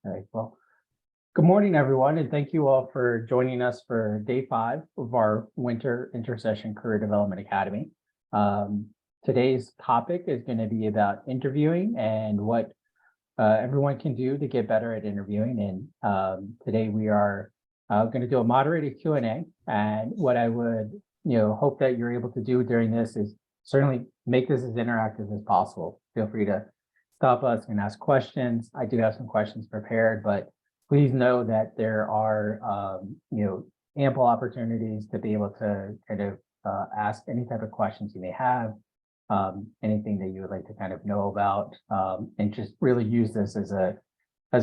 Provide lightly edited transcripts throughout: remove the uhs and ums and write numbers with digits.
All right, well, good morning, everyone, and thank you all for joining us for day 5 of our Winter Intersession Career Development Academy. Today's topic is going to be about interviewing and what everyone can do to get better at interviewing. And today we are going to do a moderated Q&A. And what I would, hope that you're able to do during this is certainly make this as interactive as possible. Feel free to stop us and ask questions. I do have some questions prepared, but please know that there are, ample opportunities to be able to kind of ask any type of questions you may have, anything that you would like to kind of know about, and just really use this as a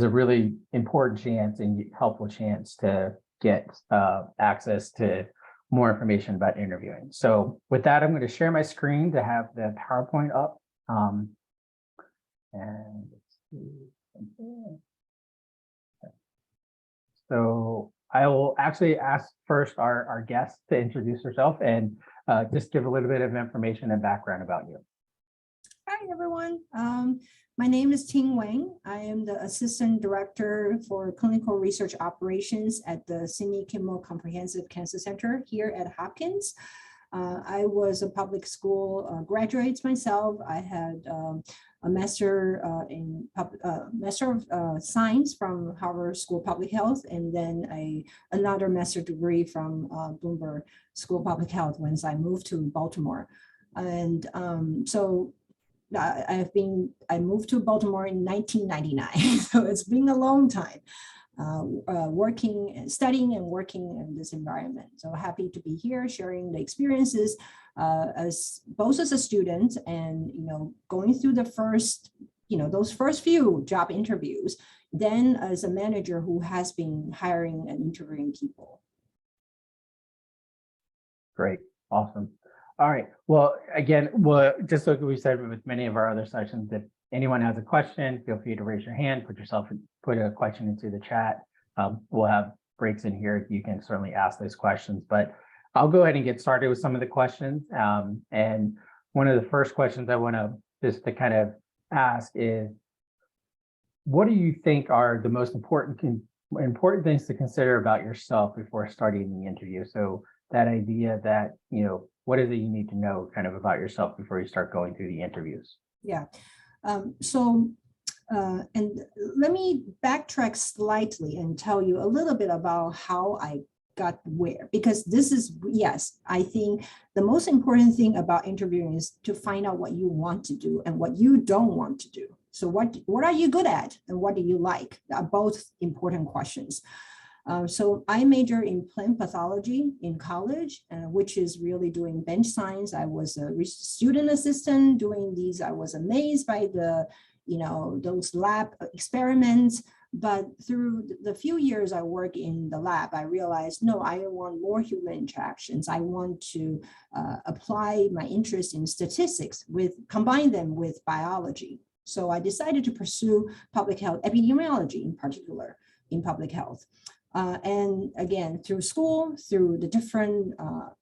really important chance and helpful chance to get access to more information about interviewing. So with that, I'm going to share my screen to have the PowerPoint up. And let's see. So I will actually ask first our guest to introduce herself and just give a little bit of information and background about you. Hi, everyone. My name is Ting Wang. I am the Assistant Director for Clinical Research Operations at the Sidney Kimmel Comprehensive Cancer Center here at Hopkins. I was a public school graduate myself. I had a Master of Science from Harvard School of Public Health, and then another Master degree from Bloomberg School of Public Health once I moved to Baltimore. And I moved to Baltimore in 1999, so it's been a long time studying and working in this environment. So happy to be here sharing the experiences as both as a student and going through the first those first few job interviews, then as a manager who has been hiring and interviewing people. Great, awesome. All right. Well, again, just like we said with many of our other sessions, if anyone has a question, feel free to raise your hand, put a question into the chat. We'll have breaks in here. You can certainly ask those questions, but I'll go ahead and get started with some of the questions. And one of the first questions I want to just to kind of ask is, what do you think are the most important things to consider about yourself before starting the interview? So that idea that, what is it you need to know kind of about yourself before you start going through the interviews? Yeah. And let me backtrack slightly and tell you a little bit about how I got where, because this is, yes, I think the most important thing about interviewing is to find out what you want to do and what you don't want to do. So what are you good at and what do you like? Are both important questions. So I majored in plant pathology in college, which is really doing bench science. I was a student assistant doing these. I was amazed by those lab experiments. But through the few years I work in the lab, I realized, no, I want more human interactions. I want to apply my interest in statistics combine them with biology. So I decided to pursue public health epidemiology in particular in public health. And again, through school, through the different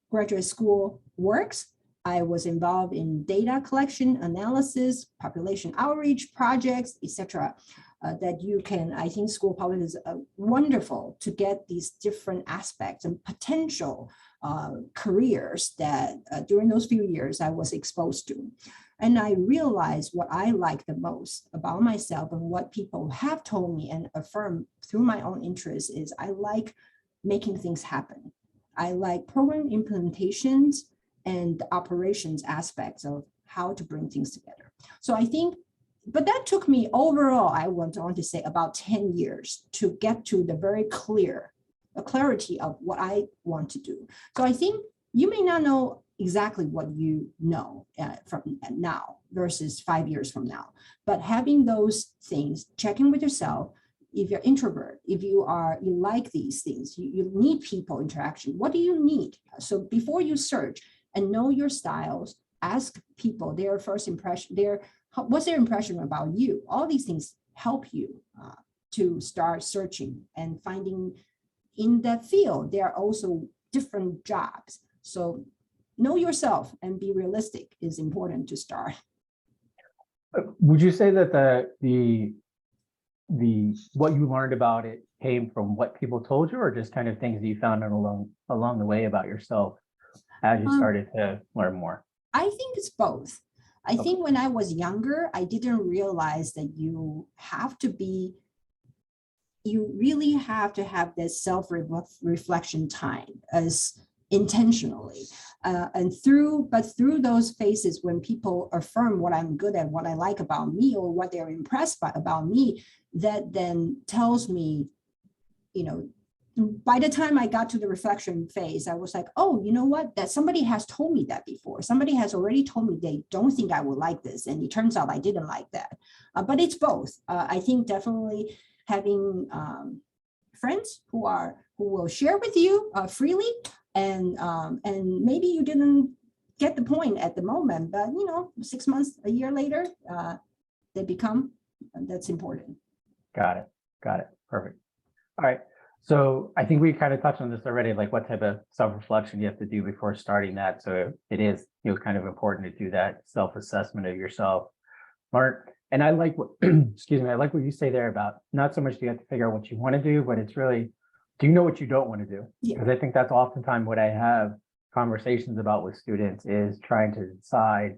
graduate school works, I was involved in data collection, analysis, population outreach projects, etc. That you can, I think school public is wonderful to get these different aspects and potential careers that during those few years I was exposed to. And I realized what I like the most about myself and what people have told me and affirmed through my own interests is I like making things happen. I like program implementations and the operations aspects of how to bring things together. So I think, but that took me overall, I went on to say about 10 years to get to the very clarity of what I want to do. So I think you may not know exactly what you know from now versus 5 years from now, but having those things, checking with yourself, if you're introvert, if you like these things, you need people interaction. What do you need? So before you search and know your styles, ask people their first impression, what's their impression about you? All these things help you to start searching and finding in that field. There are also different jobs. So know yourself and be realistic is important to start. Would you say that the what you learned about it came from what people told you, or just kind of things that you found out along the way about yourself as you Um, started to learn more? I think it's both. I Okay. think when I was younger, I didn't realize that you really have to have this self-reflection time as intentionally. But through those phases when people affirm what I'm good at, what I like about me, or what they're impressed by about me, that then tells me, you know, by the time I got to the reflection phase, I was like, oh, you know what? That somebody has told me that before. Somebody has already told me they don't think I would like this. And it turns out I didn't like that. But it's both. I think definitely having friends who will share with you freely, and maybe you didn't get the point at the moment, but 6 months, a year later, they become, that's important. Got it. Perfect. All right. So I think we kind of touched on this already, like what type of self-reflection you have to do before starting that. So it is, kind of important to do that self-assessment of yourself. Mark, and I like what, excuse me, I like what you say there about not so much do you have to figure out what you want to do, but it's really, do you know what you don't want to do? Yeah. Because I think that's oftentimes what I have conversations about with students, is trying to decide,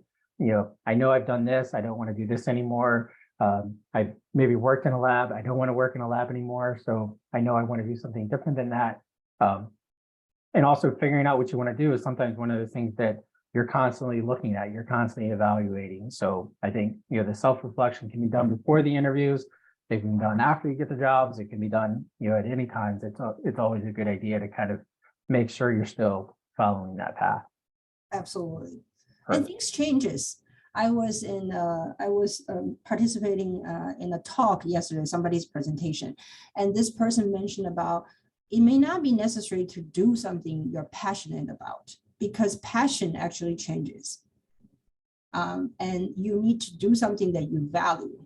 I know I've done this, I don't want to do this anymore. I've maybe worked in a lab, I don't want to work in a lab anymore. So I know I want to do something different than that. And also figuring out what you want to do is sometimes one of the things that you're constantly looking at, you're constantly evaluating. So I think, the self-reflection can be done before the interviews. They can be done after you get the jobs. It can be done, at any time. It's always a good idea to kind of make sure you're still following that path. Absolutely. Perfect. And things changes. I was participating in a talk yesterday, somebody's presentation, and this person mentioned about it may not be necessary to do something you're passionate about, because passion actually changes. And you need to do something that you value,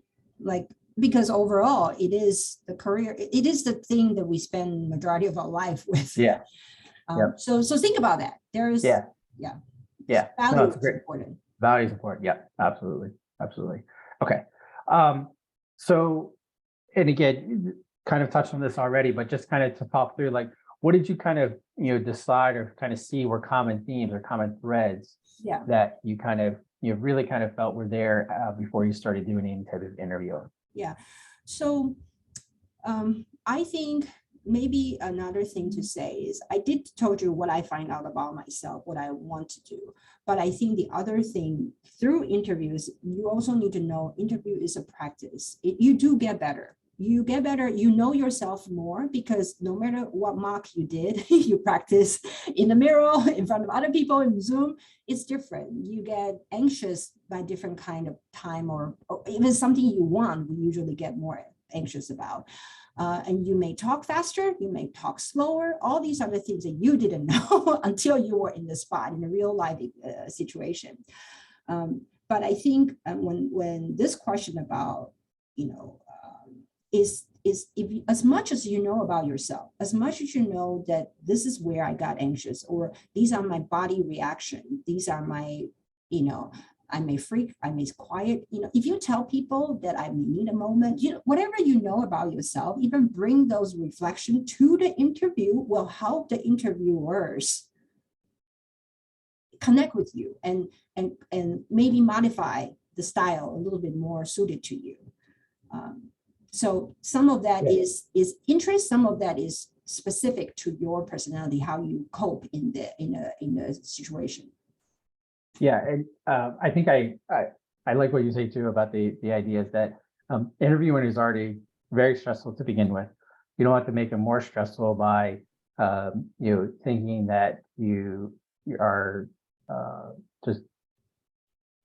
because overall it is the career, it is the thing that we spend majority of our life with. Yeah. Yep. So think about that. There is, Yeah. value No, it's is great. important. Value is important. Yeah, absolutely. Okay. So, and again, you kind of touched on this already, but just kind of to talk through, like, what did you kind of, decide or kind of see were common themes or common threads Yeah. that you kind of, really kind of felt were there before you started doing any type of interview? Yeah. So I think maybe another thing to say is I did told you what I find out about myself, what I want to do. But I think the other thing through interviews, you also need to know interview is a practice. You do get better. You get better, you know yourself more, because no matter what mock you did, you practice in the mirror, in front of other people, in Zoom, it's different. You get anxious by different kind of time, or even something you want, we usually get more anxious about. And you may talk faster, you may talk slower. All these are the things that you didn't know until you were in the spot, in a real life situation. But I think when this question about, is if you, as much as you know about yourself, as much as you know that this is where I got anxious, or these are my body reaction, these are my, I may freak, I may quiet, if you tell people that I may need a moment, whatever you know about yourself, even bring those reflections to the interview will help the interviewers connect with you and maybe modify the style a little bit more suited to you. So some of that is interest, some of that is specific to your personality, how you cope in the situation. Yeah, and I think I like what you say too about the ideas that interviewing is already very stressful to begin with. You don't have to make it more stressful by thinking that you are just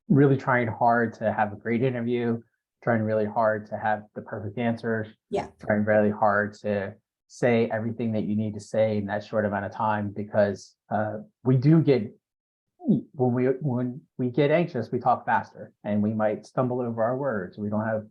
really trying hard to have a great interview, trying really hard to have the perfect answers, trying really hard to say everything that you need to say in that short amount of time, because we do get, when we get anxious, we talk faster and we might stumble over our words. We don't have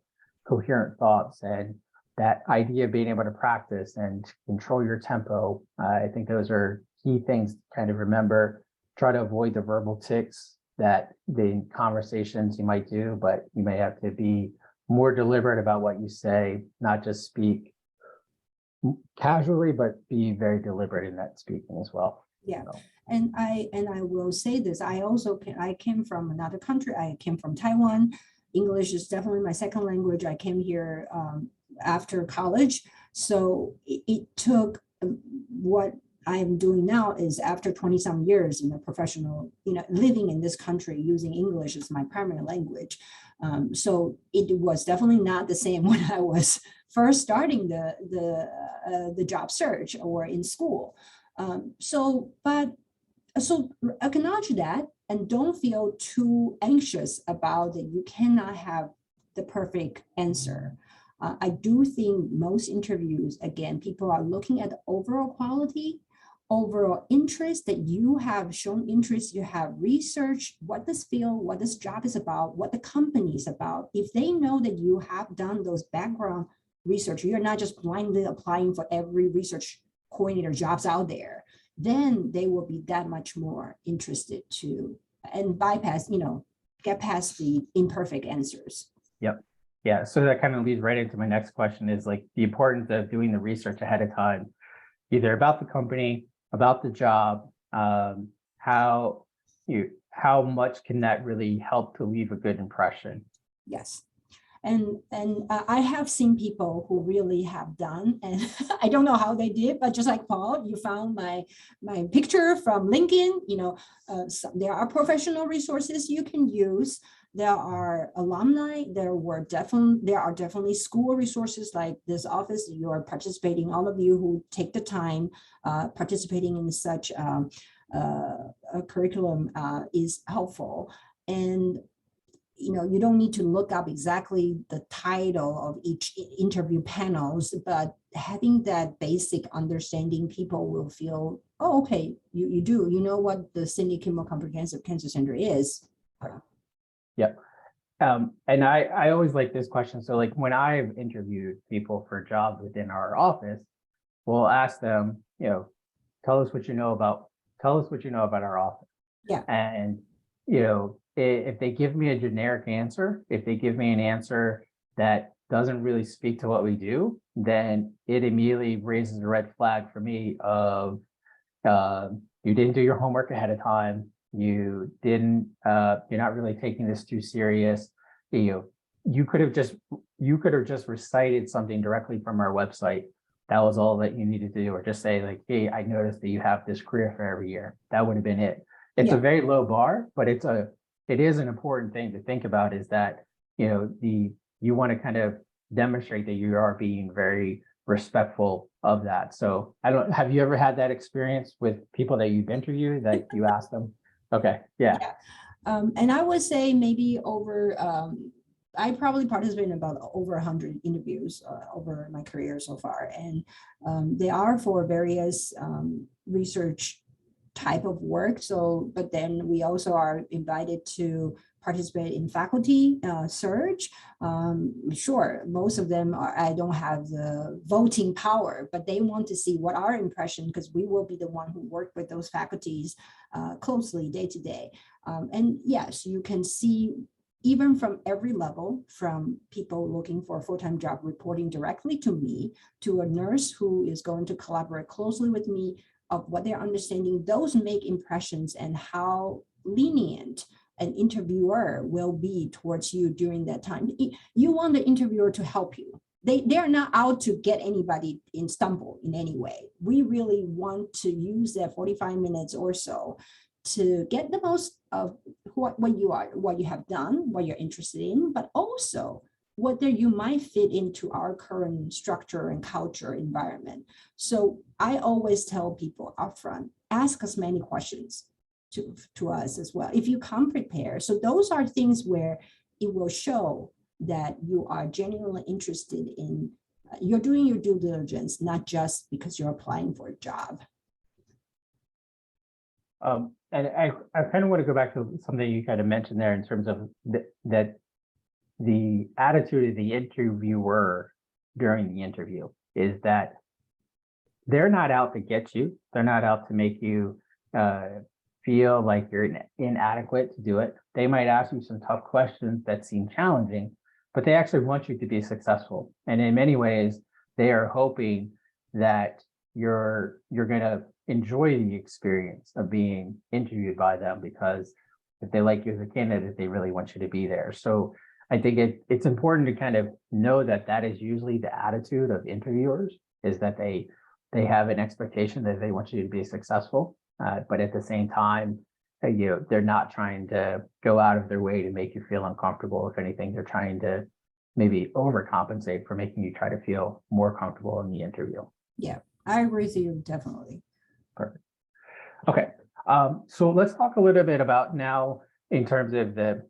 coherent thoughts, and that idea of being able to practice and control your tempo, I think those are key things to kind of remember. Try to avoid the verbal tics that the conversations you might do, but you may have to be more deliberate about what you say, not just speak casually, but be very deliberate in that speaking as well. Yeah. So, And I will say this, I came from another country. I came from Taiwan. English is definitely my second language. I came here after college. So it took what I'm doing now is after 20 some years in a professional, living in this country using English as my primary language. So it was definitely not the same when I was first starting the job search or in school. So acknowledge that and don't feel too anxious about that. You cannot have the perfect answer. I do think most interviews, again, people are looking at the overall quality, overall interest, that you have shown interest, you have researched what this field, what this job is about, what the company is about. If they know that you have done those background research, you're not just blindly applying for every research coordinator jobs out there, then they will be that much more interested to and bypass, get past the imperfect answers. yep. Yeah. So that kind of leads right into my next question is like the importance of doing the research ahead of time, either about the company, about the job, how much can that really help to leave a good impression? Yes. And I have seen people who really have done, and I don't know how they did, but just like Paul, you found my picture from LinkedIn. There are professional resources you can use. There are alumni. There are definitely school resources like this office. You are participating. All of you who take the time participating in such a curriculum is helpful. And you don't need to look up exactly the title of each interview panels, but having that basic understanding, people will feel, oh, okay, you do, what the Cindy Kimmel Comprehensive Cancer Center is. Yep. And I always like this question. So like when I've interviewed people for jobs within our office, we'll ask them, tell us what you know about our office. Yeah. And, if they give me a generic answer, if they give me an answer that doesn't really speak to what we do, then it immediately raises a red flag for me of you didn't do your homework ahead of time. You're not really taking this too serious. You could have just recited something directly from our website. That was all that you needed to do, or just say like, hey, I noticed that you have this career fair every year. That would have been it. It's a very low bar, but it is an important thing to think about, is that, you want to kind of demonstrate that you are being very respectful of that. So have you ever had that experience with people that you've interviewed that you ask them? Okay. Yeah. And I would say maybe I probably participated in about over 100 interviews over my career so far. And they are for various research type of work. So, but then we also are invited to participate in faculty search. Sure, most of them I don't have the voting power, but they want to see what our impression, because we will be the one who work with those faculties closely day to day. And yes, you can see even from every level, from people looking for a full-time job reporting directly to me, to a nurse who is going to collaborate closely with me, of what they're understanding, those make impressions, and how lenient an interviewer will be towards you during that time. You want the interviewer to help you. They are not out to get anybody in stumble in any way. We really want to use that 45 minutes or so to get the most of what you have done, what you're interested in, but also whether you might fit into our current structure and culture environment. So I always tell people upfront, ask as many questions to us as well, if you come prepared. So those are things where it will show that you are genuinely interested in, you're doing your due diligence, not just because you're applying for a job. And I kind of want to go back to something you kind of mentioned there in terms of that the attitude of the interviewer during the interview is that they're not out to get you. They're not out to make you feel like you're inadequate to do it. They might ask you some tough questions that seem challenging, but they actually want you to be successful. And in many ways, they are hoping that you're going to enjoy the experience of being interviewed by them, because if they like you as a candidate, they really want you to be there. So I think it's important to kind of know that that is usually the attitude of interviewers, is that they have an expectation that they want you to be successful, but at the same time, they're not trying to go out of their way to make you feel uncomfortable. If anything, they're trying to maybe overcompensate for making you try to feel more comfortable in the interview. Yeah, I agree with you, definitely. Perfect. Okay, so let's talk a little bit about now in terms of the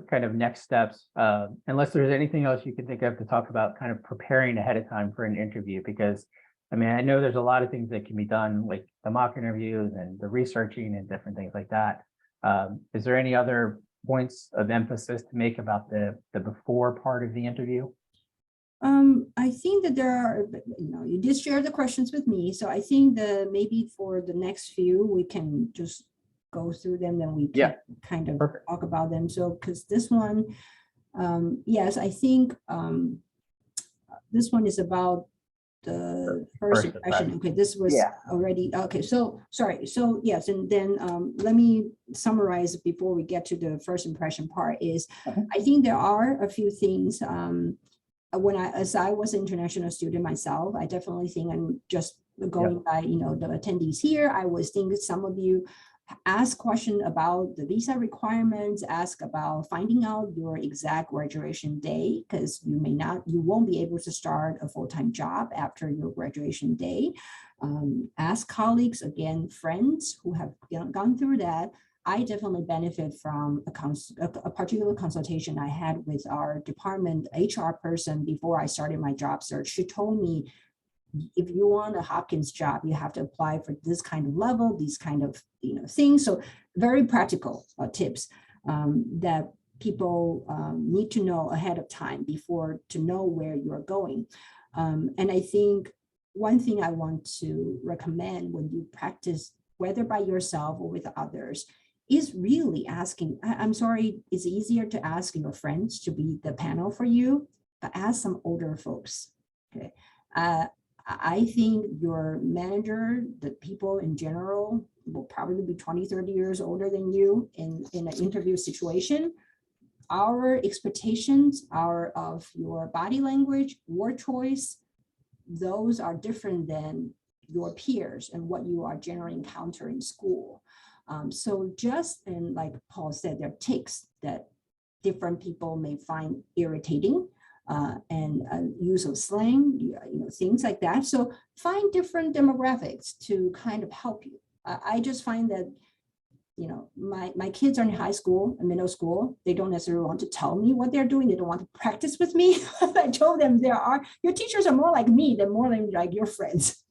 kind of next steps. Unless there's anything else you can think of to talk about, kind of preparing ahead of time for an interview, because I mean, I know there's a lot of things that can be done, like the mock interviews and the researching and different things like that. Is there any other points of emphasis to make about the before part of the interview? I think that there are, you did share the questions with me, so I think that maybe for the next few, we can just go through them, then we can kind of Perfect. talk about them. So, because this one, yes, I think this one is about the first impression. Okay, this was already, okay, so sorry. So yes, and then let me summarize before we get to the first impression part is, I think there are a few things as I was an international student myself, I definitely think I'm just going by, the attendees here, I was thinking some of you ask question about the visa requirements, ask about finding out your exact graduation day, because you won't be able to start a full-time job after your graduation day. Ask colleagues, again, friends who have gone through that. I definitely benefit from a particular consultation I had with our department HR person before I started my job search. She told me, if you want a Hopkins job, you have to apply for this kind of level, these kind of things. So very practical tips that people need to know ahead of time before to know where you're going. And I think one thing I want to recommend when you practice, whether by yourself or with others, is really asking. I'm sorry, it's easier to ask your friends to be the panel for you, but ask some older folks. Okay. I think your manager, the people in general, will probably be 20, 30 years older than you in an interview situation. Our expectations are of your body language, word choice, those are different than your peers and what you are generally encounter in school. So just, and like Paul said, there are tics that different people may find irritating. And use of slang, things like that. So find different demographics to kind of help you. I just find that, my kids are in high school and middle school. They don't necessarily want to tell me what they're doing. They don't want to practice with me. I told them your teachers are more like me than more than like your friends.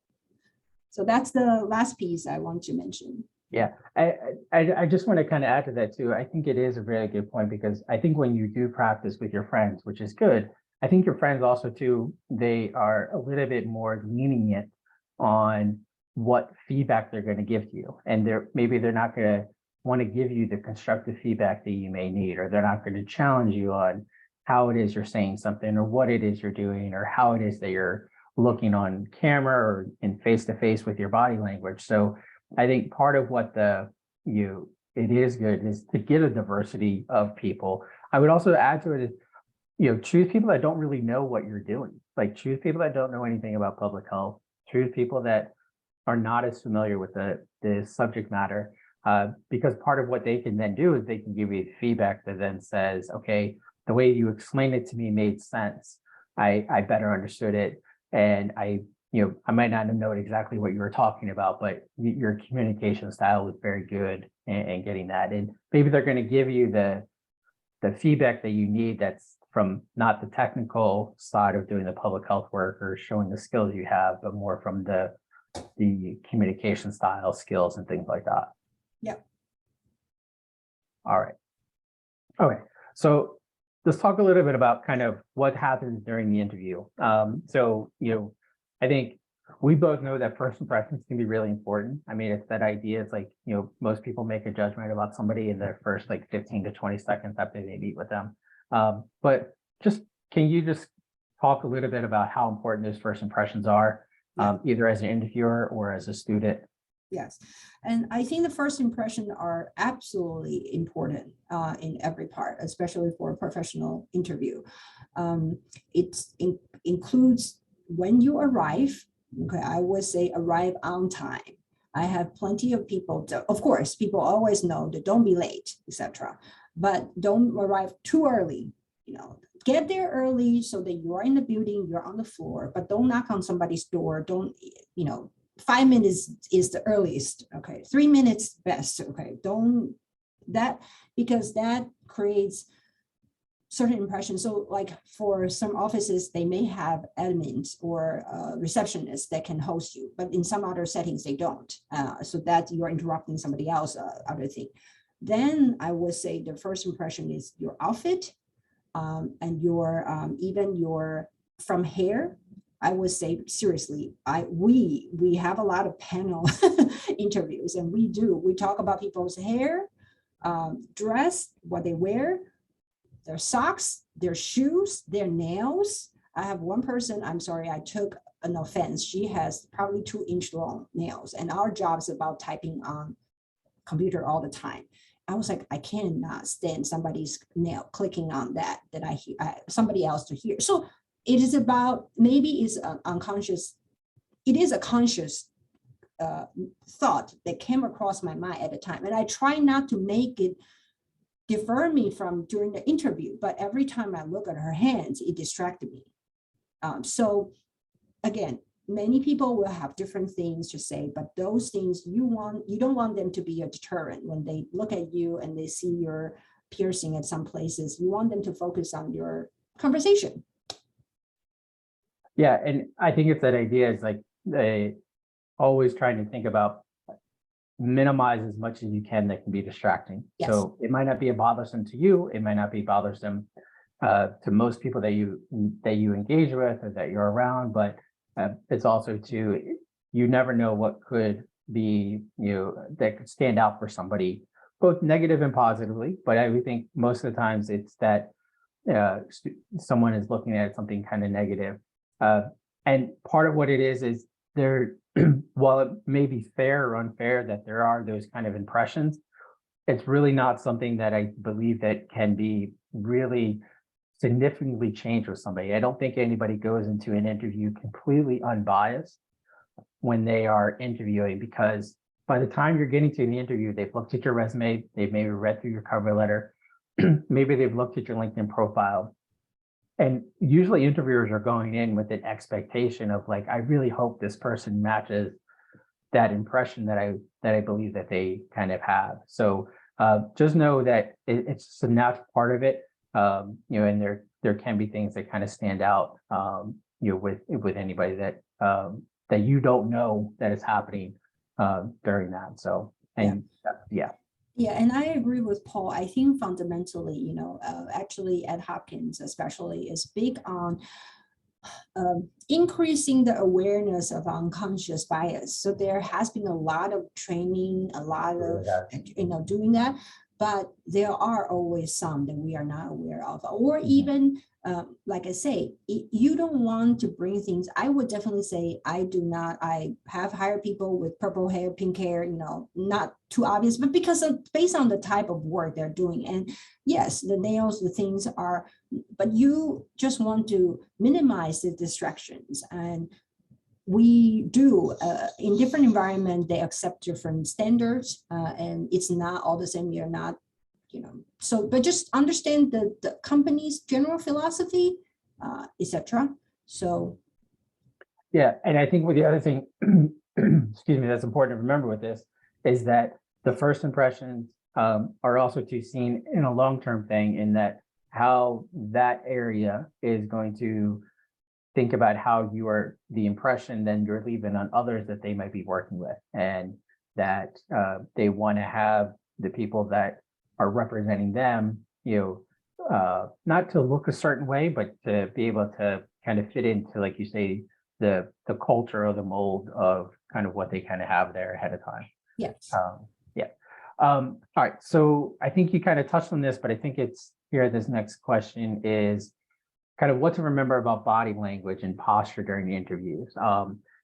So that's the last piece I want to mention. Yeah, I just want to kind of add to that too. I think it is a very good point, because I think when you do practice with your friends, which is good, I think your friends also too, they are a little bit more lenient on what feedback they're going to give to you. And maybe they're not going to want to give you the constructive feedback that you may need, or they're not going to challenge you on how it is you're saying something, or what it is you're doing, or how it is that you're looking on camera or in face-to-face with your body language. So I think part of what it is good is to get a diversity of people. I would also add to it is, choose people that don't really know what you're doing. Like, choose people that don't know anything about public health. Choose people that are not as familiar with the subject matter, because part of what they can then do is they can give you feedback that then says, okay, the way you explained it to me made sense. I better understood it. And I might not have known exactly what you were talking about, but your communication style was very good in getting that. And maybe they're going to give you the feedback that you need that's from not the technical side of doing the public health work or showing the skills you have, but more from the communication style skills and things like that. Yeah. All right. Okay. So let's talk a little bit about kind of what happens during the interview. So, I think we both know that first impressions can be really important. I mean, it's that idea. It's like, most people make a judgment about somebody in their first like 15 to 20 seconds after they meet with them. But just can you just talk a little bit about how important those first impressions are, either as an interviewer or as a student? Yes, and I think the first impression are absolutely important in every part, especially for a professional interview. It includes when you arrive. Okay, I would say arrive on time. I have plenty of people. Of course, people always know that don't be late, etc. But don't arrive too early. You know, get there early so that you are in the building, you're on the floor, but don't knock on somebody's door. Don't, 5 minutes is the earliest. Okay, 3 minutes best. Okay, don't that, because that creates certain impressions. So like for some offices, they may have admins or receptionists that can host you, but in some other settings, they don't. So that you're interrupting somebody else, other thing. Then I would say the first impression is your outfit and your even your from hair. I would say seriously, we have a lot of panel interviews, and we talk about people's hair, dress, what they wear, their socks, their shoes, their nails. I have one person, I'm sorry, I took an offense. She has probably 2-inch long nails, and our job is about typing on computer all the time. I was like, I cannot stand somebody's nail clicking on that I hear somebody else to hear. So it is about, maybe it's unconscious. It is a conscious thought that came across my mind at the time. And I try not to make it defer me from during the interview, but every time I look at her hands, it distracted me. So again, many people will have different things to say, but those things you don't want them to be a deterrent when they look at you and they see your piercing at some places. You want them to focus on your conversation. Yeah, and I think it's that idea is like they always trying to think about minimize as much as you can that can be distracting. Yes. So it might not be bothersome to you, it might not be bothersome to most people that you engage with or that you're around, but it's also you never know what could be, that could stand out for somebody, both negative and positively. But I would think most of the times it's that someone is looking at something kind of negative. And part of what it is there, while it may be fair or unfair that there are those kind of impressions, it's really not something that I believe that can be really significantly changed with somebody. I don't think anybody goes into an interview completely unbiased when they are interviewing, because by the time you're getting to the interview, they've looked at your resume, they've maybe read through your cover letter, maybe they've looked at your LinkedIn profile. And usually interviewers are going in with an expectation of like, I really hope this person matches that impression that I believe that they kind of have. So just know that it's just a natural part of it. And there can be things that kind of stand out, with anybody that that you don't know that is happening during that. So, and yeah. Yeah, and I agree with Paul. I think fundamentally, actually at Hopkins especially is big on increasing the awareness of unconscious bias. So there has been a lot of training, a lot of, doing that, but there are always some that we are not aware of, or even like I say, you don't want to bring things. I would definitely say I have hired people with purple hair, pink hair, not too obvious, but because based on the type of work they're doing. And yes, the nails, the things are, but you just want to minimize the distractions. And we do in different environments, they accept different standards and it's not all the same. You're not, so, but just understand the company's general philosophy, etc. So. Yeah. And I think with the other thing, excuse me, that's important to remember with this is that the first impressions are also to seen in a long-term thing, in that how that area is going to think about how you are the impression then you're leaving on others that they might be working with, and that they want to have the people that are representing them, not to look a certain way, but to be able to kind of fit into, like you say, the culture or the mold of kind of what they kind of have there ahead of time. Yes. All right. So I think you kind of touched on this, but I think it's here. This next question is kind of what to remember about body language and posture during the interviews.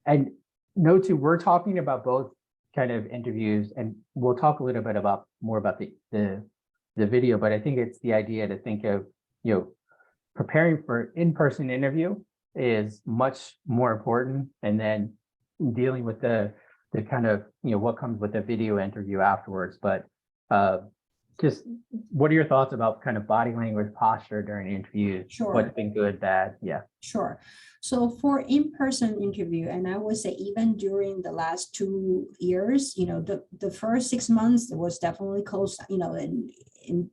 And note too, we're talking about both kind of interviews, and we'll talk a little bit about more about the video, but I think it's the idea to think of, preparing for in-person interview is much more important, and then dealing with the kind of, what comes with the video interview afterwards. But just what are your thoughts about kind of body language, posture during interviews? Sure. What's been good, bad? Yeah. Sure. So for in-person interview, and I would say even during the last 2 years, the first 6 months, it was definitely close, in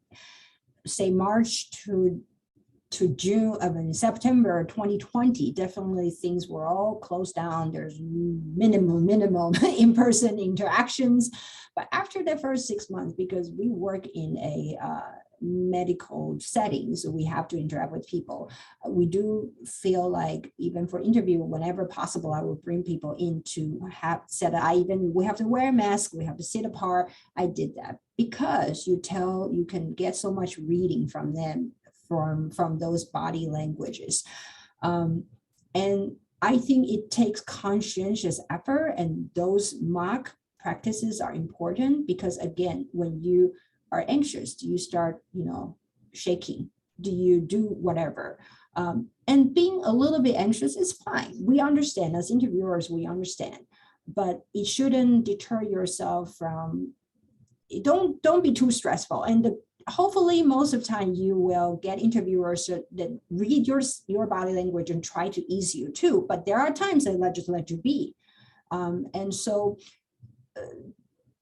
say March to June, September 2020, definitely things were all closed down. There's minimal in-person interactions. But after the first 6 months, because we work in a medical setting, so we have to interact with people, we do feel like even for interview, whenever possible, I will bring people in to we have to wear a mask, we have to sit apart. I did that because you can get so much reading from them, from those body languages. And I think it takes conscientious effort, and those mock practices are important because, again, when you are anxious, do you start, shaking? Do you do whatever? And being a little bit anxious is fine. We understand, as interviewers, we understand, but it shouldn't deter yourself from, don't be too stressful. And hopefully most of the time you will get interviewers that read your body language and try to ease you too. But there are times they just let you be. And so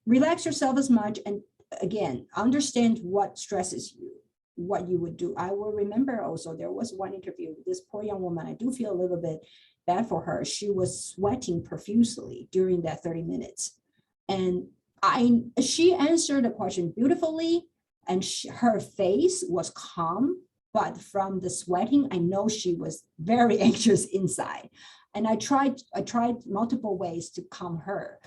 relax yourself as much. And again, understand what stresses you, what you would do. I will remember also, there was one interview, this poor young woman, I do feel a little bit bad for her. She was sweating profusely during that 30 minutes. And she answered the question beautifully, and her face was calm, but from the sweating, I know she was very anxious inside. And I tried multiple ways to calm her.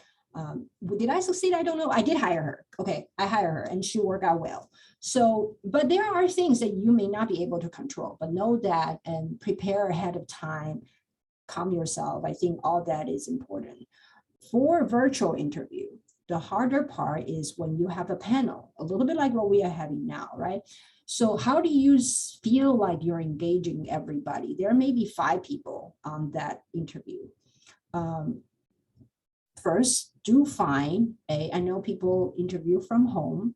Did I succeed? I don't know. I did hire her. Okay, I hire her and she worked out well. So, but there are things that you may not be able to control, but know that and prepare ahead of time, calm yourself. I think all that is important. For virtual interview, the harder part is when you have a panel, a little bit like what we are having now, right? So how do you feel like you're engaging everybody? There may be 5 people on that interview. First, do find I know people interview from home,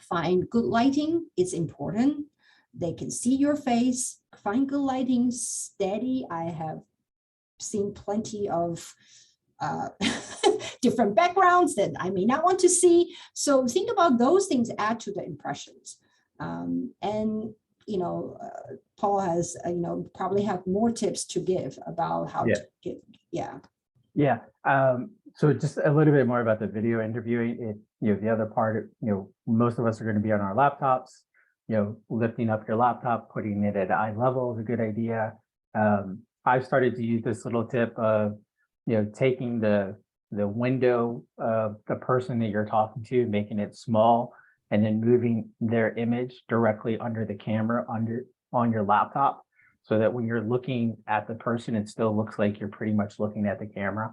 find good lighting. It's important. They can see your face, find good lighting, steady. I have seen plenty of different backgrounds that I may not want to see. So think about those things, add to the impressions. And Paul has, probably have more tips to give about how to get, Yeah. So just a little bit more about the video interviewing. The other part, most of us are going to be on our laptops. Lifting up your laptop, putting it at eye level is a good idea. I've started to use this little tip of, taking the window of the person that you're talking to, making it small, and then moving their image directly under the camera on your laptop, so that when you're looking at the person, it still looks like you're pretty much looking at the camera.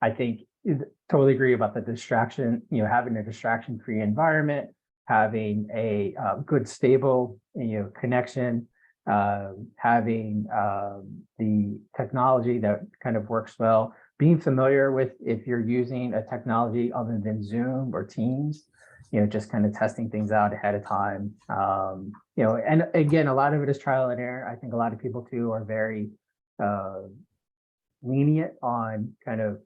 I think totally agree about the distraction, having a distraction-free environment, having a good, stable, connection, having the technology that kind of works well, being familiar with, if you're using a technology other than Zoom or Teams, just kind of testing things out ahead of time. And again, a lot of it is trial and error. I think a lot of people too are very lenient on kind of,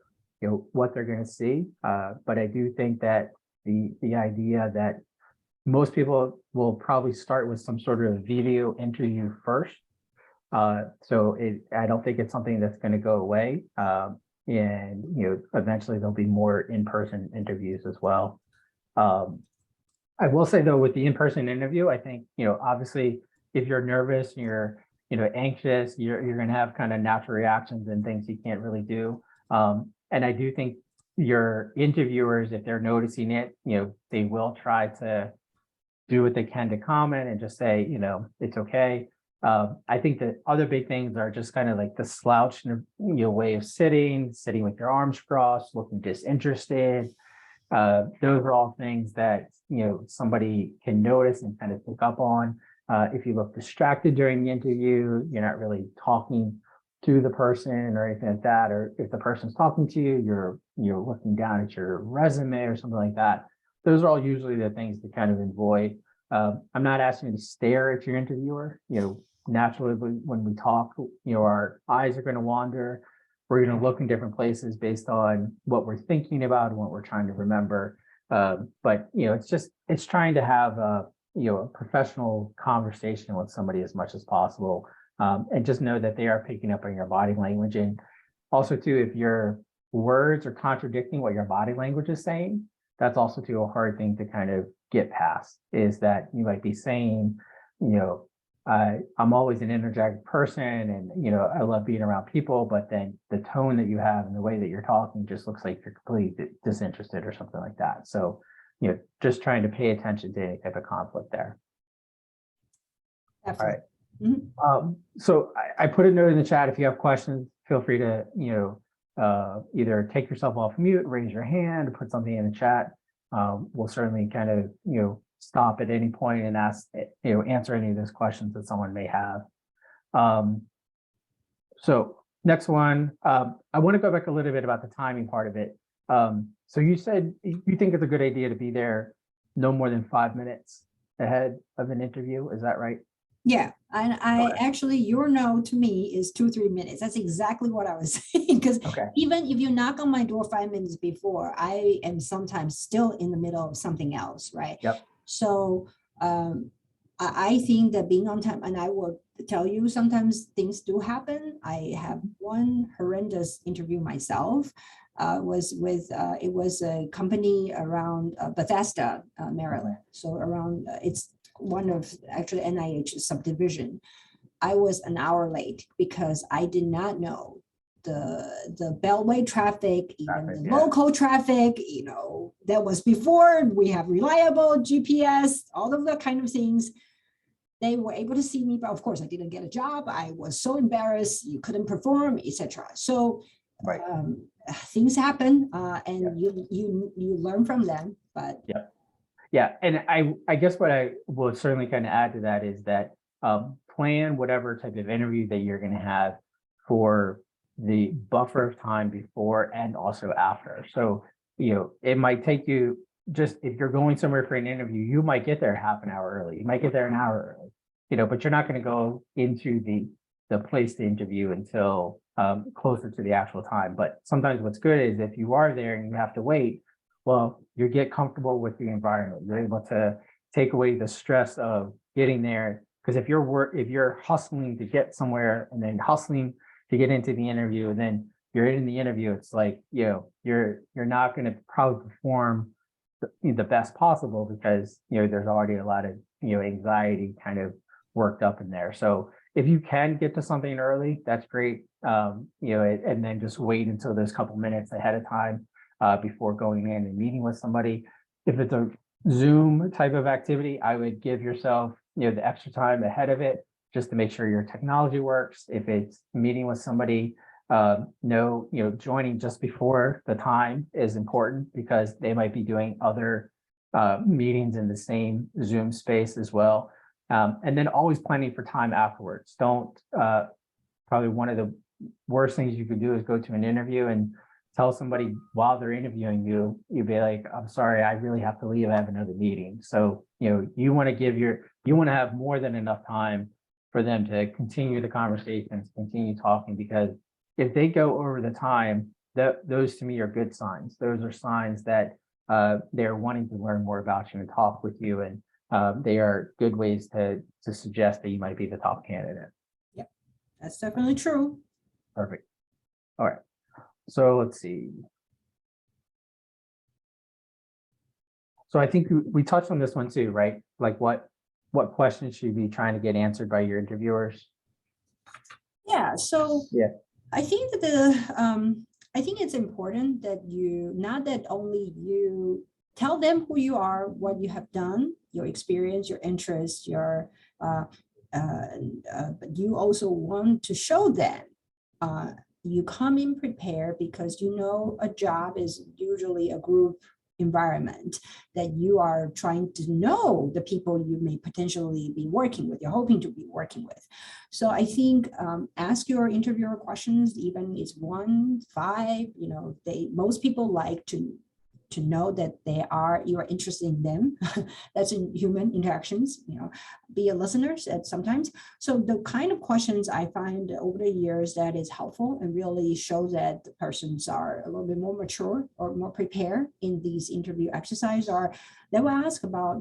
what they're going to see. But I do think that the idea that most people will probably start with some sort of video interview first. So I don't think it's something that's going to go away. And eventually there'll be more in-person interviews as well. I will say though, with the in-person interview, I think, obviously if you're nervous, you're, anxious, you're going to have kind of natural reactions and things you can't really do. And I do think your interviewers, if they're noticing it, they will try to do what they can to comment and just say, it's okay. I think that other big things are just kind of like the slouch, way of sitting with your arms crossed, looking disinterested. Those are all things that, somebody can notice and kind of pick up on. If you look distracted during the interview, you're not really talking to the person or anything like that, or if the person's talking to you, you're looking down at your resume or something like that. Those are all usually the things to kind of avoid. I'm not asking you to stare at your interviewer. Naturally, when we talk, our eyes are going to wander. We're going to look in different places based on what we're thinking about and what we're trying to remember. But it's trying to have a professional conversation with somebody as much as possible, and just know that they are picking up on your body language. And also, too, if your words are contradicting what your body language is saying, that's also too a hard thing to kind of get past. Is that you might be saying, I'm always an energetic person, and I love being around people, but then the tone that you have and the way that you're talking just looks like you're completely disinterested or something like that. So, just trying to pay attention to any type of conflict there. Definitely. All right. So I put a note in the chat. If you have questions, feel free to either take yourself off mute, raise your hand, put something in the chat. We'll certainly kind of stop at any point and ask, answer any of those questions that someone may have. So next one, I want to go back a little bit about the timing part of it. So you said you think it's a good idea to be there no more than 5 minutes ahead of an interview. Is that right? Yeah, and I Okay. actually, your no to me is 2-3 minutes. That's exactly what I was saying. Because Okay. even if you knock on my door 5 minutes before, I am sometimes still in the middle of something else, right? Yep. So I think that being on time, and I will tell you, sometimes things do happen. I have one horrendous interview myself. Was with it was a company around Bethesda, Maryland. So around it's one of actually NIH subdivision. I was an hour late because I did not know the beltway traffic, even the local traffic, that was before we have reliable GPS, all of that kind of things. They were able to see me, but of course I didn't get a job. I was so embarrassed, you couldn't perform, etc. So things happen, and you learn from them. But yeah, and I guess what I will certainly kind of add to that is that plan whatever type of interview that you're going to have for the buffer of time before and also after. So it might take you, just if you're going somewhere for an interview, you might get there half an hour early, you might get there an hour early, but you're not going to go into the place to interview until closer to the actual time. But sometimes what's good is if you are there and you have to wait, well, you get comfortable with the environment. You're able to take away the stress of getting there. Because if you're hustling to get somewhere and then hustling to get into the interview, and then you're in the interview, it's like, you're not going to probably perform the best possible because, there's already a lot of, anxiety kind of worked up in there. So if you can get to something early, that's great. And then just wait until there's a couple minutes ahead of time before going in and meeting with somebody. If it's a Zoom type of activity, I would give yourself, the extra time ahead of it just to make sure your technology works. If it's meeting with somebody, joining just before the time is important because they might be doing other meetings in the same Zoom space as well. And then always planning for time afterwards. Don't, probably one of the worst things you could do is go to an interview and tell somebody while they're interviewing you, you'd be like, I'm sorry, I really have to leave, I have another meeting. So, you want to have more than enough time for them to continue the conversations, continue talking, because if they go over the time, those to me are good signs. Those are signs that they're wanting to learn more about you and talk with you. And they are good ways to suggest that you might be the top candidate. Yep, that's definitely true. Perfect. All right. So let's see. So I think we touched on this one too, right? Like what questions should you be trying to get answered by your interviewers? Yeah. So I think that I think it's important that not that only you tell them who you are, what you have done, your experience, your interests, your but you also want to show them you come in prepared because you know a job is usually a group environment that you are trying to know the people you may potentially be working with, you're hoping to be working with. So I think ask your interviewer questions, even it's 1, 5, most people like to know that you are interested in them. That's in human interactions, be a listener sometimes. So the kind of questions I find over the years that is helpful and really shows that the persons are a little bit more mature or more prepared in these interview exercises are, they will ask about,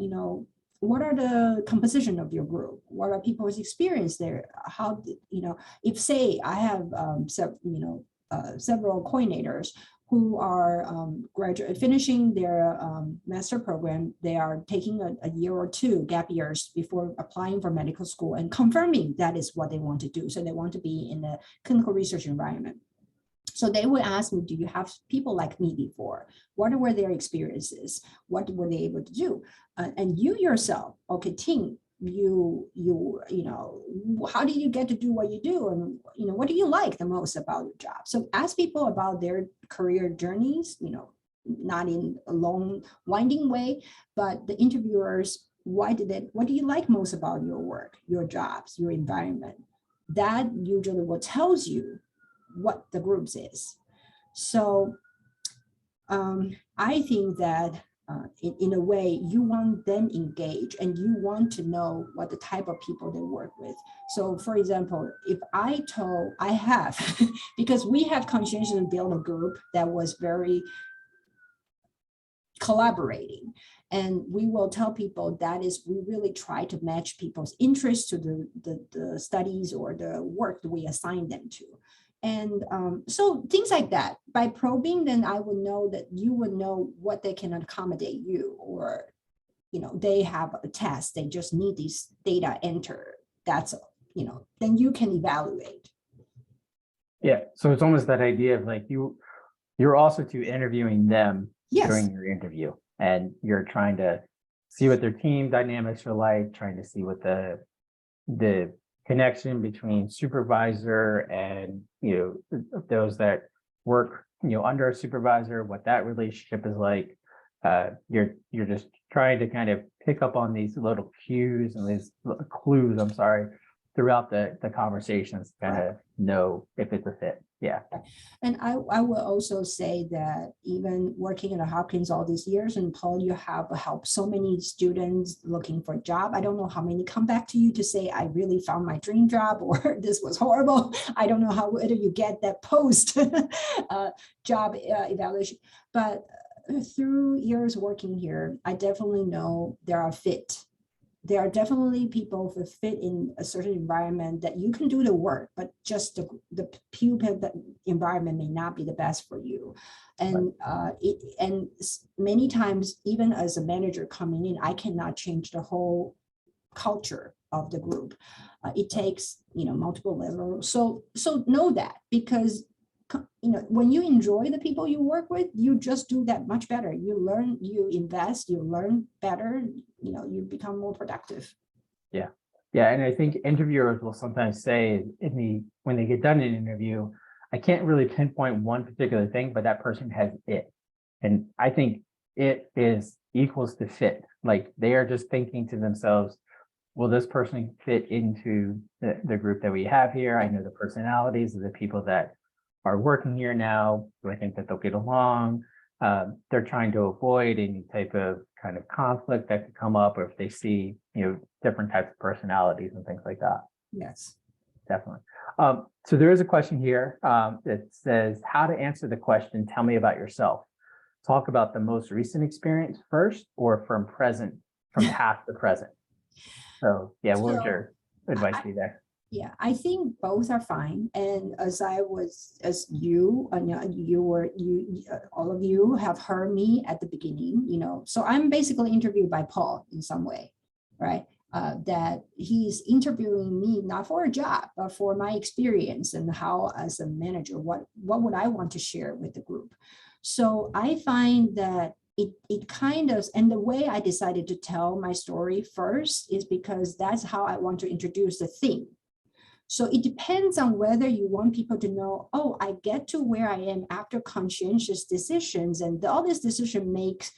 what are the composition of your group? What are people's experience there? How, if say I have several coordinators who are finishing their master program, they are taking a year or 2 gap years before applying for medical school and confirming that is what they want to do. So they want to be in a clinical research environment. So they will ask me, do you have people like me before? What were their experiences? What were they able to do? And you yourself, okay, team, how do you get to do what you do, and what do you like the most about your job? So ask people about their career journeys, not in a long winding way, but the interviewers, what do you like most about your work, your jobs, your environment? That usually what tells you what the groups is. So I think that in a way, you want them engaged and you want to know what the type of people they work with. So for example, if I have, because we have conscientiously built a group that was very collaborating, and we will tell people that is, we really try to match people's interests to the studies or the work that we assign them to. And so things like that, by probing, then I would know that you would know what they can accommodate you, or, they have a test, they just need these data entered. That's, then you can evaluate. Yeah. So it's almost that idea of like you're also interviewing them Yes. during your interview, and you're trying to see what their team dynamics are like, trying to see what the connection between supervisor and those that work under a supervisor, what that relationship is like. You're just trying to kind of pick up on these little cues and these clues, throughout the conversations, kind of know if it's a fit. Yeah. And I will also say that even working at Hopkins all these years, and Paul, you have helped so many students looking for a job. I don't know how many come back to you to say, I really found my dream job, or this was horrible. I don't know whether you get that post job evaluation, but through years working here, I definitely know there are definitely people who fit in a certain environment that you can do the work, but just the pupil environment may not be the best for you. And and many times, even as a manager coming in, I cannot change the whole culture of the group. It takes multiple levels. So know that, because when you enjoy the people you work with, you just do that much better. You learn, you invest, you learn better, you become more productive. Yeah. Yeah. And I think interviewers will sometimes say when they get done in an interview, I can't really pinpoint one particular thing, but that person has it. And I think it is equals to fit. Like they are just thinking to themselves, will this person fit into the group that we have here? I know the personalities of the people that are working here now. Do I think that they'll get along? They're trying to avoid any type of kind of conflict that could come up, or if they see, different types of personalities and things like that. Yes. Definitely. So there is a question here that says, how to answer the question, tell me about yourself. Talk about the most recent experience first, or from past to present. So yeah, what would your advice be there? Yeah, I think both are fine. And as you, all of you have heard me at the beginning, so I'm basically interviewed by Paul in some way, right? That he's interviewing me not for a job, but for my experience and how, as a manager, what would I want to share with the group? So I find that it kind of, and the way I decided to tell my story first is because that's how I want to introduce the theme. So it depends on whether you want people to know, oh, I get to where I am after conscientious decisions, and all this decision makes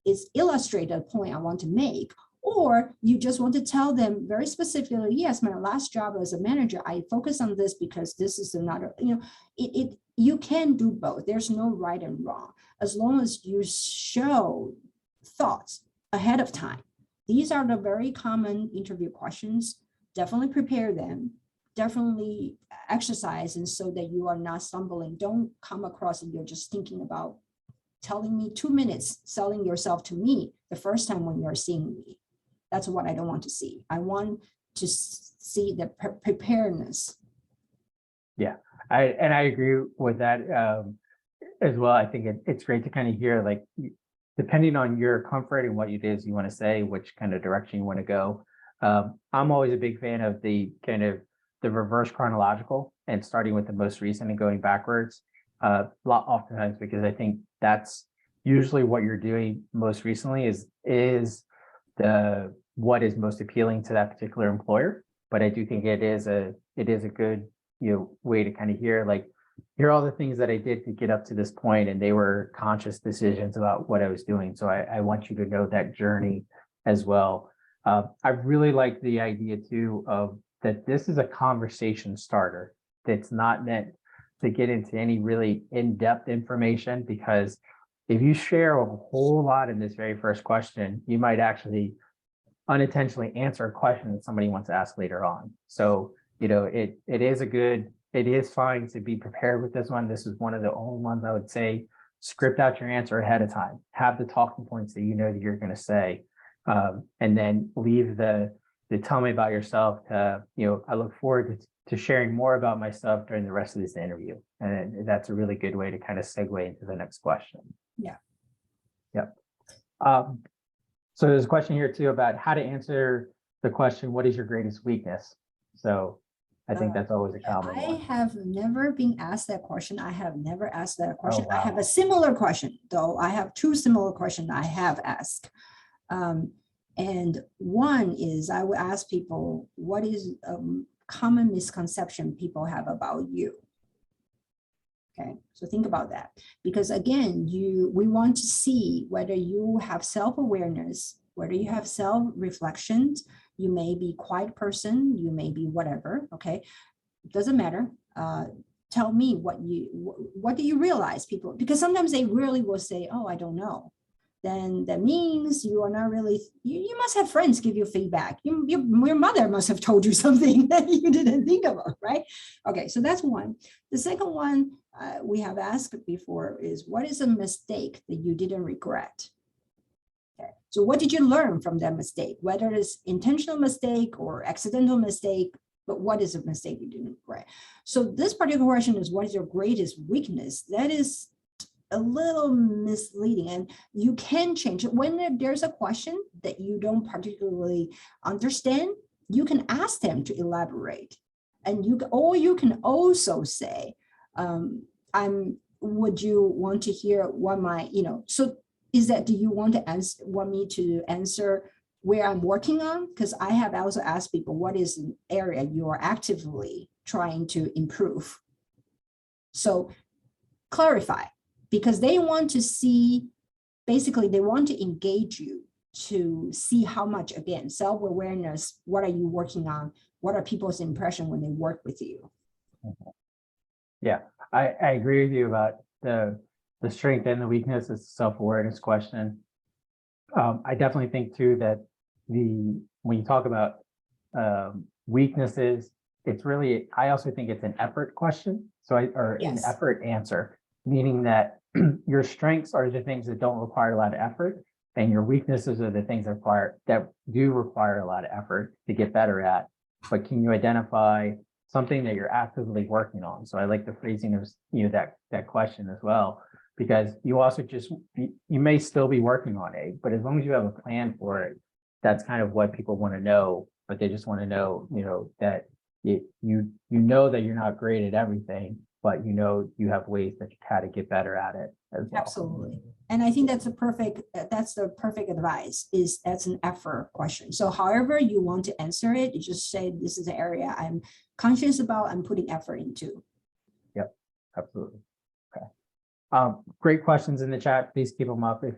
is illustrate a point I want to make, or you just want to tell them very specifically, yes, my last job as a manager, I focus on this because this is another, you can do both. There's no right and wrong, as long as you show thoughts ahead of time. These are the very common interview questions. Definitely prepare them, definitely exercise, and so that you are not stumbling. Don't come across and you're just thinking about telling me 2 minutes, selling yourself to me the first time when you're seeing me. That's what I don't want to see. I want to see the preparedness. Yeah, I agree with that as well. I think it's great to kind of hear, like, depending on your comfort and what it is you want to say, which kind of direction you want to go. I'm always a big fan of the kind of the reverse chronological and starting with the most recent and going backwards. Oftentimes, because I think that's usually what you're doing most recently is the what is most appealing to that particular employer. But I do think it is a good way to kind of hear, like, here are all the things that I did to get up to this point, and they were conscious decisions about what I was doing. So I want you to know that journey as well. I really like the idea too of that this is a conversation starter that's not meant to get into any really in-depth information, because if you share a whole lot in this very first question, you might actually unintentionally answer a question that somebody wants to ask later on. So, it is fine to be prepared with this one. This is one of the only ones I would say, script out your answer ahead of time, have the talking points that that you're going to say, and then leave the tell me about yourself to, I look forward to sharing more about myself during the rest of this interview. And that's a really good way to kind of segue into the next question. Yeah. Yep. So there's a question here too about how to answer the question, what is your greatest weakness? So I think that's always a common one. I have never been asked that question. I have never asked that question. wow. I have a similar question, though. I have two similar questions I have asked. And one is I would ask people, what is a common misconception people have about you? Okay, so think about that. Because again, we want to see whether you have self-awareness, whether you have self-reflection. You may be a quiet person, you may be whatever, okay? It doesn't matter. Tell me what do you realize, people, because sometimes they really will say, oh, I don't know. Then that means you are not really, you must have friends give you feedback. Your mother must have told you something that you didn't think about, right? Okay, so that's one. The second one we have asked before is, what is a mistake that you didn't regret? Okay, so what did you learn from that mistake? Whether it's intentional mistake or accidental mistake, but what is a mistake you didn't regret? So this particular question is, what is your greatest weakness? That is a little misleading, and you can change it. When there's a question that you don't particularly understand, you can ask them to elaborate, and you can also say, would you want to hear what my, so is that, do you want me to answer where I'm working on? Because I have also asked people, what is an area you are actively trying to improve? So clarify, because they want to see, basically they want to engage you to see how much, again, self-awareness, what are you working on? What are people's impression when they work with you? Yeah, I agree with you about the strength and the weakness is self-awareness question. I definitely think too that when you talk about weaknesses, it's really, I also think it's an effort question. So an effort answer, meaning that your strengths are the things that don't require a lot of effort, and your weaknesses are the things that do require a lot of effort to get better at. But can you identify something that you're actively working on? So I like the phrasing of that question as well, because you also you may still be working on it, but as long as you have a plan for it, that's kind of what people want to know. But they just want to know, that you know that you're not great at everything, but you have ways that you kind of get better at it as well. Absolutely. And I think that's the perfect advice, is that's an effort question. So however you want to answer it, you just say, this is the area I'm conscious about, I'm putting effort into. Yep, absolutely. Okay. Great questions in the chat. Please keep them up if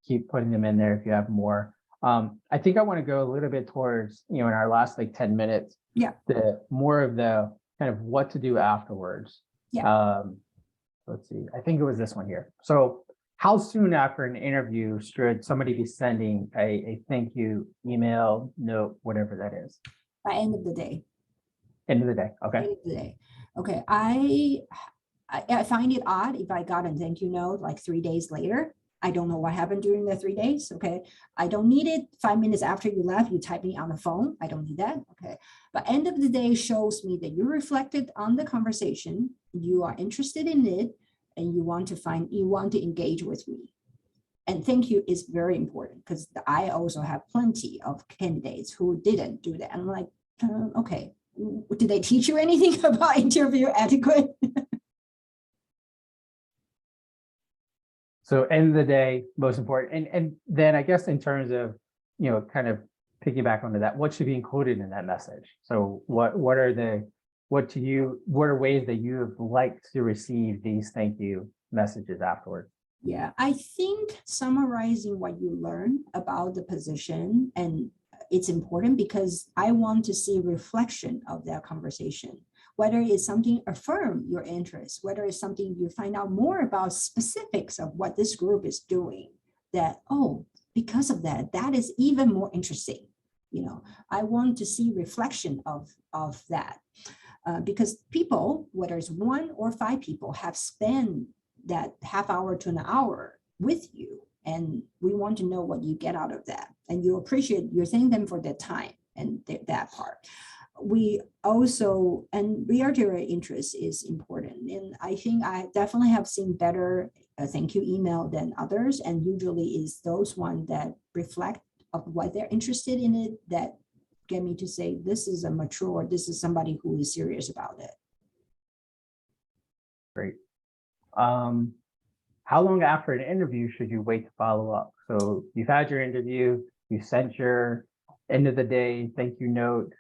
keep putting them in there if you have more. I think I want to go a little bit towards, in our last like 10 minutes, the more of the kind of what to do afterwards. Let's see, I think it was this one here. So how soon after an interview should somebody be sending a thank you email, note, whatever that is? By end of the day. End of the day. Okay. End of the day. Okay. I find it odd if I got a thank you note like 3 days later. I don't know what happened during the 3 days. Okay. I don't need it 5 minutes after you left, you type me on the phone. I don't need that. Okay. But end of the day shows me that you reflected on the conversation, you are interested in it, and you want to engage with me. And thank you is very important, because I also have plenty of candidates who didn't do that. I'm like, okay, did they teach you anything about interview etiquette? So end of the day, most important. And then I guess in terms of, kind of piggyback onto that, what should be included in that message? So what are ways that you have liked to receive these thank you messages afterwards? Yeah, I think summarizing what you learn about the position, and it's important because I want to see reflection of that conversation. Whether it's something affirm your interest, whether it's something you find out more about specifics of what this group is doing, that, oh, because of that, that is even more interesting. I want to see reflection of that. Because people, whether it's 1 or 5 people, have spent that half hour to an hour with you, and we want to know what you get out of that, and you thank them for their time and that part. We also, and reiterate interest is important, and I think I definitely have seen better thank you email than others, and usually is those ones that reflect of what they're interested in it, that get me to say, this is this is somebody who is serious about it. Great. How long after an interview should you wait to follow up? So you've had your interview, you sent your end of the day thank you note.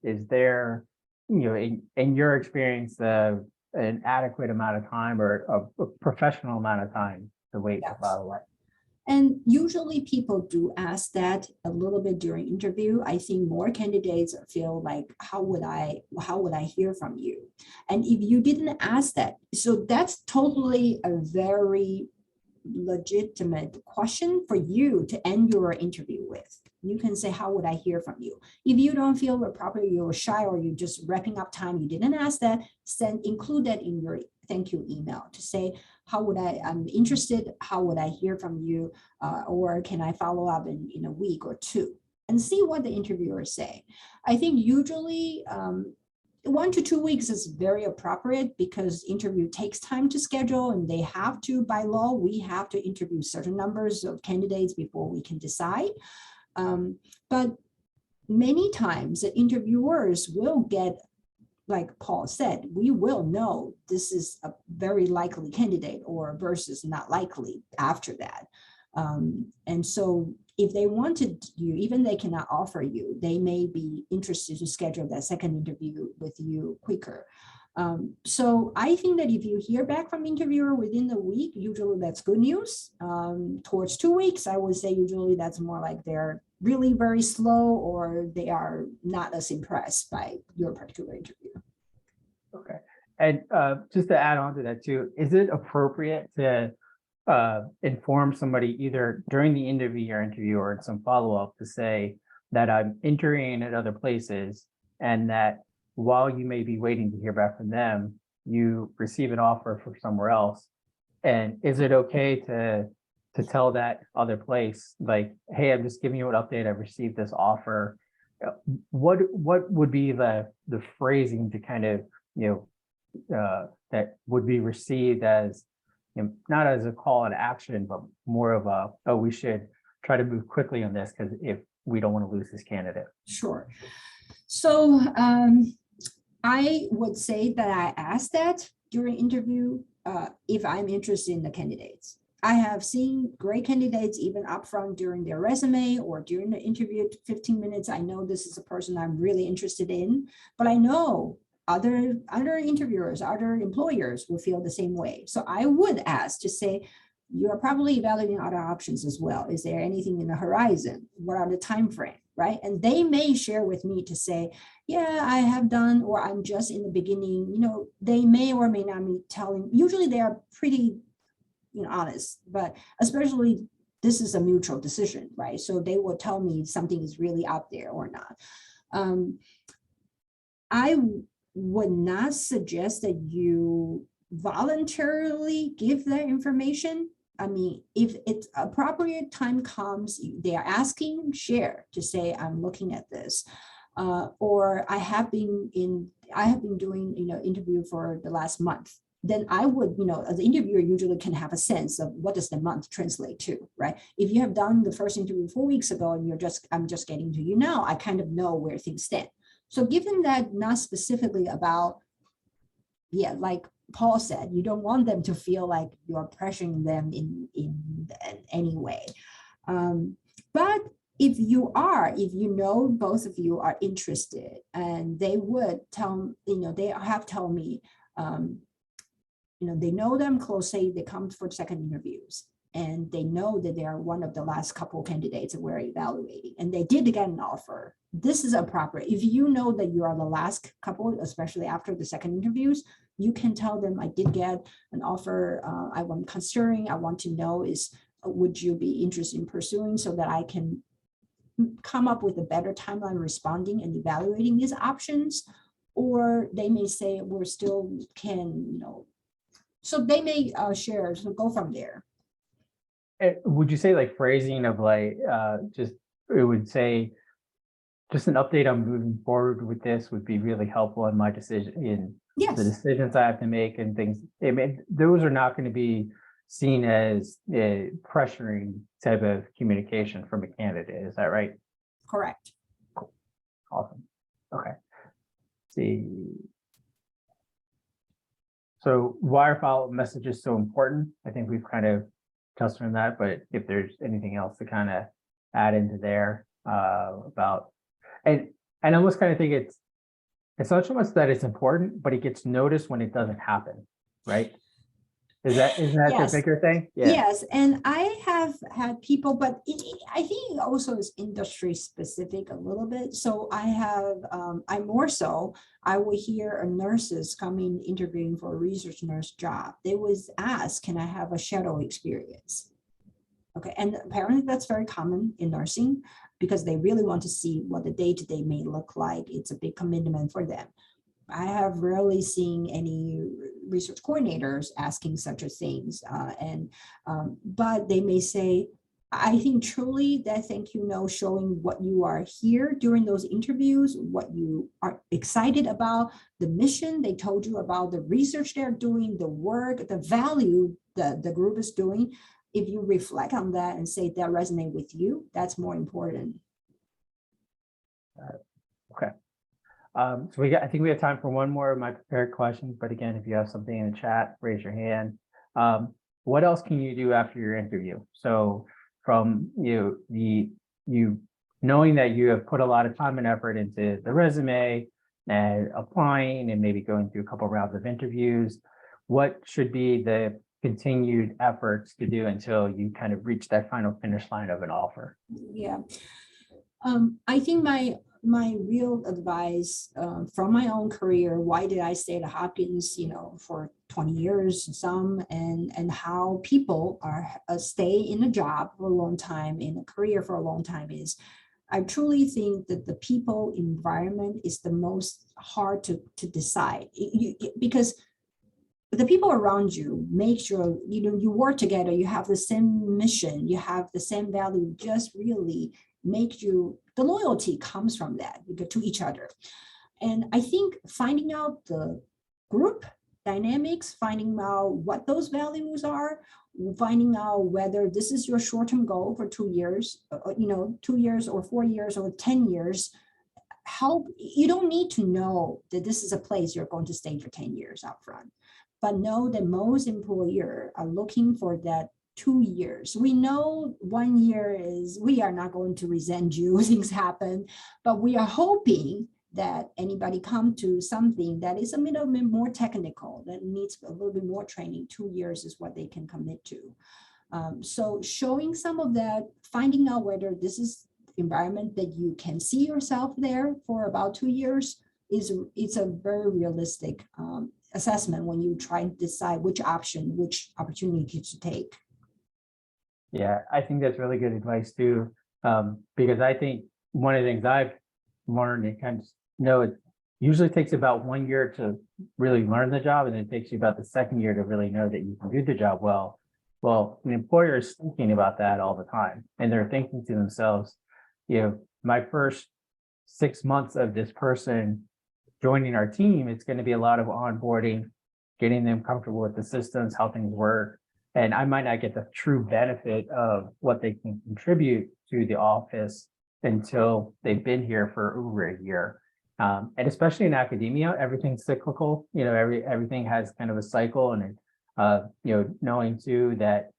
Is there, in your experience, an adequate amount of time or a professional amount of time to wait to follow up? And usually people do ask that a little bit during interview. I think more candidates feel like, how would I hear from you? And if you didn't ask that, so that's totally a very legitimate question for you to end your interview with. You can say, how would I hear from you? If you don't feel appropriate, you're shy, or you're just wrapping up time, you didn't ask that, include that in your thank you email to say, I'm interested, how would I hear from you? Or can I follow up in a week or 2? And see what the interviewers say. I think usually 1 to 2 weeks is very appropriate, because interview takes time to schedule, and they have to, by law, we have to interview certain numbers of candidates before we can decide. But many times the interviewers will get, like Paul said, we will know this is a very likely candidate or versus not likely after that. And so if they wanted you, even they cannot offer you, they may be interested to schedule that second interview with you quicker. So I think that if you hear back from interviewer within the week, usually that's good news. Towards 2 weeks, I would say usually that's more like they're really very slow, or they are not as impressed by your particular interview. Okay. And just to add on to that too, is it appropriate to inform somebody either during the interview or in some follow-up to say that I'm interviewing at other places, and that while you may be waiting to hear back from them, you receive an offer from somewhere else? And is it okay to tell that other place, like, hey, I'm just giving you an update, I've received this offer? What would be the phrasing to kind of, that would be received as, not as a call to action, but more of a, oh, we should try to move quickly on this because if we don't want to lose this candidate? Sure. So I would say that I asked that during interview if I'm interested in the candidates. I have seen great candidates even upfront during their resume or during the interview 15 minutes. I know this is a person I'm really interested in, but I know other interviewers, other employers will feel the same way. So I would ask to say, you're probably evaluating other options as well. Is there anything in the horizon? What are the time frame, right? And they may share with me to say, yeah, I have done, or I'm just in the beginning. They may or may not be telling. Usually they are pretty, honest, but especially this is a mutual decision, right? So they will tell me something is really out there or not. I would not suggest that you voluntarily give that information. I mean, if it's appropriate time comes, they are asking, share to say, I'm looking at this. Or I have been doing, interview for the last month. Then I would, as an interviewer usually can have a sense of what does the month translate to, right? If you have done the first interview 4 weeks ago and I'm just getting to you now, I kind of know where things stand. So given that not specifically about, like Paul said, you don't want them to feel like you're pressuring them in any way. But if both of you are interested, and they would tell, they have told me, they know them closely, they come for second interviews, and they know that they are one of the last couple candidates that we're evaluating, and they did get an offer. This is appropriate. If you know that you are the last couple, especially after the second interviews, you can tell them, I did get an offer. I'm considering, I want to know would you be interested in pursuing, so that I can come up with a better timeline responding and evaluating these options. Or they may say, we're still can, so they may share, so go from there. Would you say like phrasing of like, it would say, just an update on moving forward with this would be really helpful in my decision, Yes. the decisions I have to make and things. I mean, those are not going to be seen as a pressuring type of communication from a candidate. Is that right? Correct. Cool. Awesome. Okay. See. So why are follow-up messages so important? I think we've kind of touched on that, but if there's anything else to kind of add into there about, and I almost kind of think it's not so much that it's important, but it gets noticed when it doesn't happen, right? Isn't that Yes. the bigger thing? Yeah. Yes, and I have had people, but I think it also is industry specific a little bit. So I will hear nurses coming interviewing for a research nurse job. They was asked, can I have a shadow experience? Okay, and apparently that's very common in nursing because they really want to see what the day-to-day may look like. It's a big commitment for them. I have rarely seen any research coordinators asking such a things, but they may say, I think truly that thank you note showing what you are here during those interviews, what you are excited about, the mission they told you about, the research they're doing, the work, the value the group is doing. If you reflect on that and say that resonate with you, that's more important. Okay. So I think we have time for one more of my prepared questions, but again, if you have something in the chat, raise your hand. What else can you do after your interview? So from you knowing that you have put a lot of time and effort into the resume and applying and maybe going through a couple of rounds of interviews, what should be the continued efforts to do until you kind of reach that final finish line of an offer? Yeah. I think my real advice from my own career, why did I stay at Hopkins, for 20 years, and how people stay in a job for a long time, in a career for a long time is, I truly think that the people environment is the most hard to decide because the people around you make sure, you work together, you have the same mission, you have the same value, just really make you, the loyalty comes from that to each other. And I think finding out the group dynamics, finding out what those values are, finding out whether this is your short-term goal for 2 years, 2 years or 4 years or 10 years, help. You don't need to know that this is a place you're going to stay for 10 years up front, but know that most employers are looking for that 2 years. We know 1 year is, we are not going to resent you, things happen, but we are hoping that anybody come to something that is a little bit more technical, that needs a little bit more training. 2 years is what they can commit to. So showing some of that, finding out whether this is environment that you can see yourself there for about 2 years it's a very realistic assessment when you try and decide which opportunity to take. Yeah, I think that's really good advice too, because I think one of the things I've learned and kind of know it usually takes about 1 year to really learn the job, and it takes you about the second year to really know that you can do the job well. Well, an employer is thinking about that all the time, and they're thinking to themselves, my first 6 months of this person joining our team, it's going to be a lot of onboarding, getting them comfortable with the systems, how things work. And I might not get the true benefit of what they can contribute to the office until they've been here for over a year. And especially in academia, everything's cyclical. Everything has kind of a cycle, and knowing too that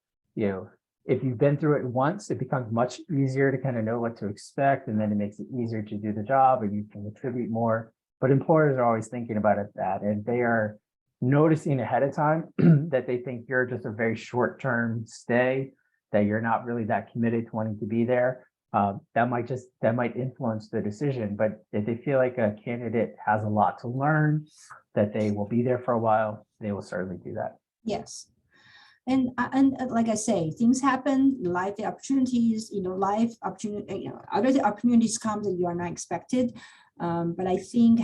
if you've been through it once, it becomes much easier to kind of know what to expect, and then it makes it easier to do the job, and you can contribute more. But employers are always thinking about that, and they are noticing ahead of time that they think you're just a very short-term stay, that you're not really that committed to wanting to be there. That might influence the decision. But if they feel like a candidate has a lot to learn, that they will be there for a while, they will certainly do that. Yes. And like I say, things happen, life opportunities, other opportunities come that you are not expected. But I think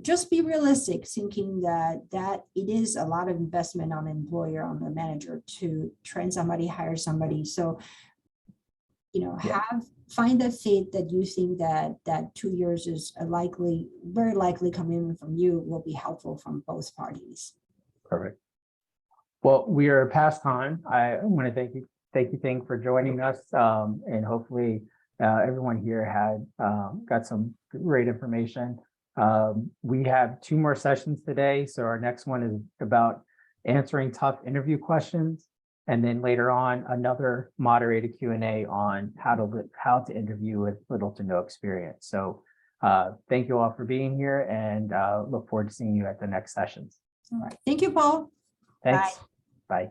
just be realistic, thinking that it is a lot of investment on the employer, on the manager to train somebody, hire somebody. So, find that fit that you think that 2 years is very likely commitment from you will be helpful from both parties. Perfect. Well, we are past time. I want to thank you for joining us, and hopefully everyone here had got some great information. We have 2 more sessions today. So our next one is about answering tough interview questions. And then later on, another moderated Q&A on how to interview with little to no experience. So thank you all for being here, and look forward to seeing you at the next sessions. All right. Thank you, Paul. Thanks. Bye. Bye.